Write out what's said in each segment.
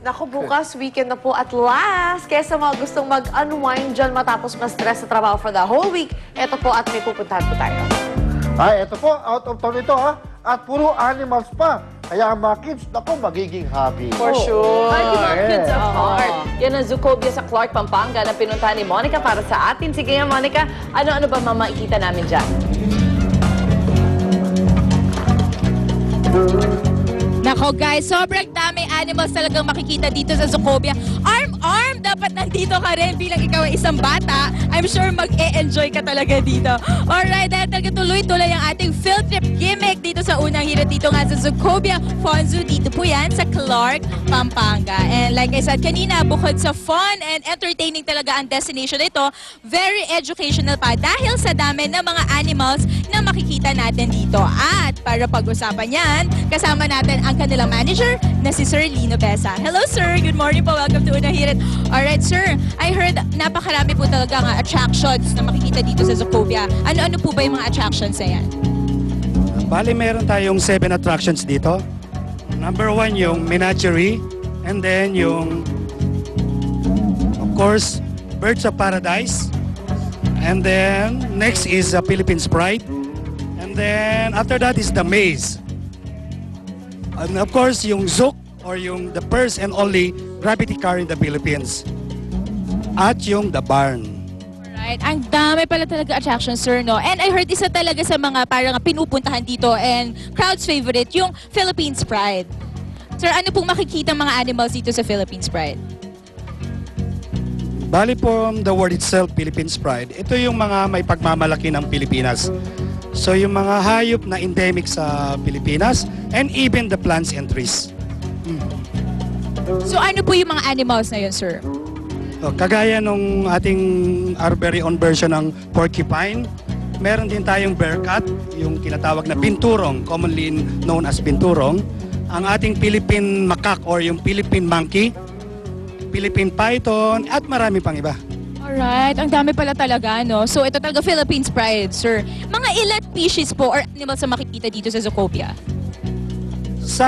Naku, bukas, weekend na po at last. Kaya sa mga gustong mag-unwind dyan matapos ma-stress sa trabaho for the whole week, eto po at may pupuntahan po tayo. Ay, eto po, out of town ito ha. At puro animals pa. Kaya ang mga kids, naku, magiging happy. For sure. Ay, di mga kids Yeah. apart. Yan ang Zootopia sa Clark, Pampanga na pinuntahan ni Monica para sa atin. Sige nga, Monica, ano-ano ba makikita namin dyan? Nako guys, sobrang daming animals talagang makikita dito sa Zootopia. Arm! Dapat nandito ka rin bilang ikaw ay isang bata. I'm sure mag-e-enjoy ka talaga dito. Alright, dahil talaga tuloy-tuloy ang ating field trip gimmick dito sa unang hirit dito nga sa Zootopia Fun Zoo. Dito po yan sa Clark, Pampanga. And like I said kanina, bukod sa fun and entertaining talaga ang destination ito, very educational pa dahil sa dami ng mga animals na makikita natin dito. At para pag-usapan yan, kasama natin ang kanilang manager na si Sir Lino Besa. Hello sir, good morning po. Welcome to Unang Hirit. Alright sir, I heard napakarami po talaga nga attractions na makikita dito sa Zootopia. Ano-ano po ba yung mga attractions na yan? Bali, meron tayong 7 attractions dito. Number 1 yung menagerie, and then yung, of course, Birds of Paradise. And then, next is Philippines Pride. And then, after that is the maze. And of course, yung Zouk, or yung the first and only gravity car in the Philippines. At yung the barn. Alright, ang dami pala talaga attractions, sir, no? And I heard isa talaga sa mga parang pinupuntahan dito and crowd's favorite, yung Philippines Pride. Sir, ano pong makikita mga animals dito sa Philippines Pride? Bali po the word itself, Philippines Pride, ito yung mga may pagmamalaki ng Pilipinas. So yung mga hayop na endemic sa Pilipinas and even the plants and trees. So ano po yung mga animals na yun, sir? So, kagaya nung ating our very own version ng porcupine, meron din tayong bearcat, yung tinatawag na binturong, commonly known as binturong. Ang ating Philippine macaque or yung Philippine monkey, Philippine python, at marami pang iba. Alright, ang dami pala talaga, no? So ito talaga Philippines Pride, sir. Mga ilan species po or animals na makikita dito sa Zootopia? Sa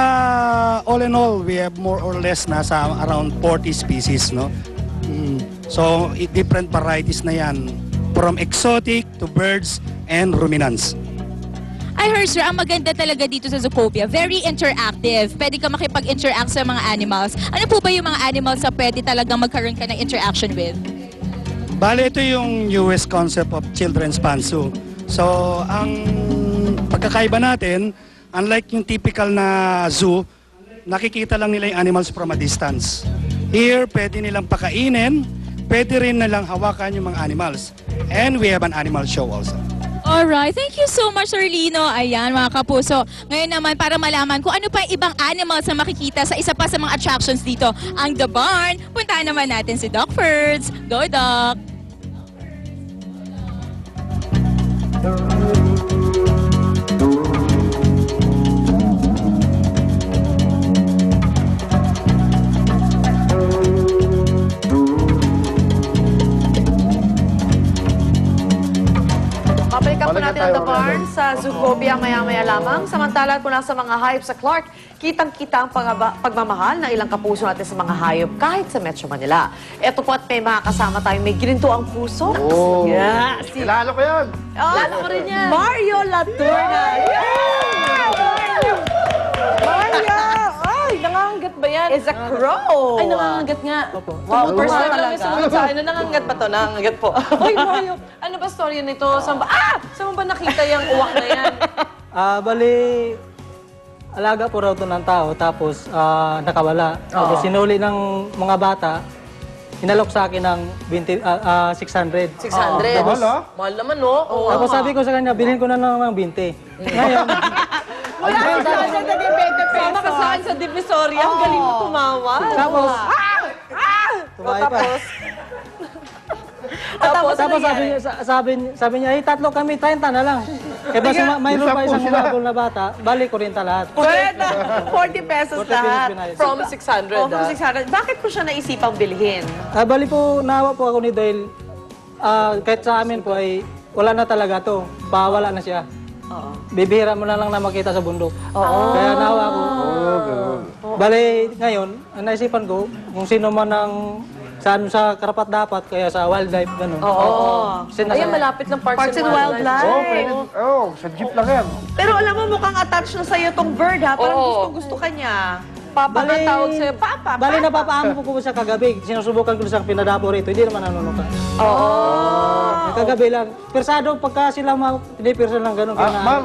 all in all, we have more or less nasa around 40 species, no? So, different varieties na yan. From exotic to birds and ruminants. I heard, sir, ang maganda talaga dito sa Zootopia, very interactive. Pwede ka makipag-interact sa mga animals. Ano po ba yung mga animals na pwede talagang magkaroon ka ng interaction with? Bale, ito yung newest concept of children's fun zoo. So, ang pagkakaiba natin, unlike yung typical na zoo, nakikita lang nila yung animals from a distance. Here, pwede nilang pakainin, pwede rin nilang hawakan yung mga animals. And we have an animal show also. Alright, thank you so much, Sir Lino. Ayan, mga kapuso. Ngayon naman, para malaman kung ano pa ibang animals na makikita sa isa pa sa mga attractions dito, ang The Barn, puntahan naman natin si Doc Ferds. Go, Doc! Babalikan po Balikan natin ang tayo The Barn ulit. sa Zootopia maya-maya lamang. Samantala po nasa mga hayop sa Clark, kitang-kita ang pagmamahal ng ilang kapuso natin sa mga hayop kahit sa Metro Manila. Ito po at may mga kasama tayo, may gininto ang puso. Oh, Yeah, si kilala ko yan. Lalo ko rin yan. Mario Laturna. Maria! Ay, nangangagat ba yan? Is a crow. Ay, nangangagat nga. Wow, First wow, time lang may talaga. sumunod sa akin na nangangagat ba to? Nangangagat po. Uy, Mario, ano ba story nito? Saan ba? Saan mo ba nakita yung uwak na yan? Bali, alaga po raw to ng tao, tapos nakawala. Tapos sinuli ng mga bata, inalok sa akin ng 600. 600. Mahal, ah. Mahal naman, no? Oo. Tapos sabi ko sa kanya, bilhin ko na lang ng 20. Ngayon, Wala ka sa akin naging 20 pesos. Sama ka sa akin sa Divisoria. Ang galing mo tumawa. tapos, tumayo pa. Tapos sabi niya, tatlo kami, 30 na lang. Kaya basta mayroon pa isang habol na bata, balik ko rin lahat. 40 pesos 40 pesos lahat. pinayos. From 600. Oh, from 600. Bakit ko siya naisipang bilhin? Bali po, naawa po ako ni dahil kahit sa amin po ay wala na talaga to. Pawala na siya. bibihira mo na lang na makita sa bundok. Oo. Kaya nawa ko. Oo, ganun. Bale, ngayon, ang naisipan ko, kung sino man ang saan sa karapat dapat, kaya sa wildlife, gano'n. Oo. Sinasama- Ayun, malapit ng Parks and Wildlife. Oo, pwede. Oo, sa jeep lang yan. Pero alam mo, mukhang attached na sa'yo tong bird, ha? Parang Oo. gustong-gusto ka niya. Papa ka tawag sa'yo. Papa, Bali, napapaamo ko siya kagabi. Sinusubukan ko siyang pinadapo rito. Hindi naman nanunuka. Oo. Kagabi lang. Persado, pagka sila pinipirsa lang gano'n. Ma'am,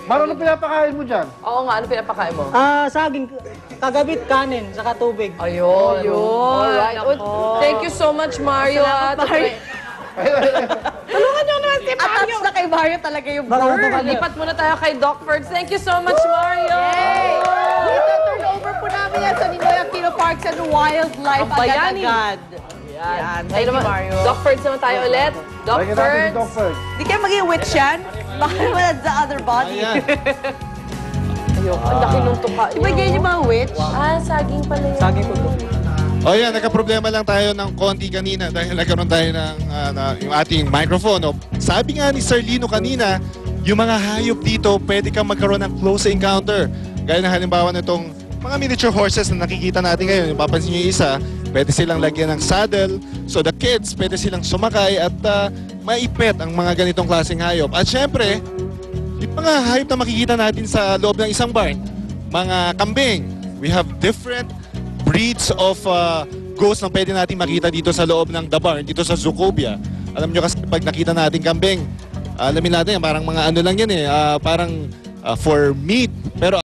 ano pinapakain mo dyan? Oo nga, ano pinapakain mo? Saging, kagabi kanin, saka tubig. Ayun. Alright. nako. Thank you so much, Mario. Salamat, Mario. Tulungan niyo naman si Mario. Attached na kay Mario talaga yung Baka bird. naman- Lipat muna tayo kay Doc Ferds. Thank you so much, Mario. Yay! Dito, turn over po namin yan sa Ninoy Aquino Parks and Wildlife Ang bayani. agad-agad. Yan. Thank you, Mario. Doc Ferds naman tayo ulit. Doc Lagyan natin si Ferds. Doc Ferds. Di kayo maging witch yan? Baka naman at the other body. Ayoko, ang laki nung tuka Di ba ganyan yung mga witch? Ah, saging pala yun. Saging po. O yan, nagka-problema lang tayo ng konti kanina dahil nagkaroon tayo ng yung ating microphone. O, sabi nga ni Sir Lino kanina, yung mga hayop dito, pwede kang magkaroon ng close encounter. Gaya na halimbawa nitong mga miniature horses na nakikita natin ngayon. Yung papansin nyo yung isa, pwede silang lagyan ng saddle. So the kids, pwede silang sumakay at maipet ang mga ganitong klaseng hayop. At syempre, yung mga hayop na makikita natin sa loob ng isang barn, mga kambing. We have different breeds of ghosts na pwede natin makita dito sa loob ng the barn, dito sa Zoocobia. Alam nyo kasi pag nakita natin kambing, alamin natin, parang mga ano lang yan eh, parang for meat. Pero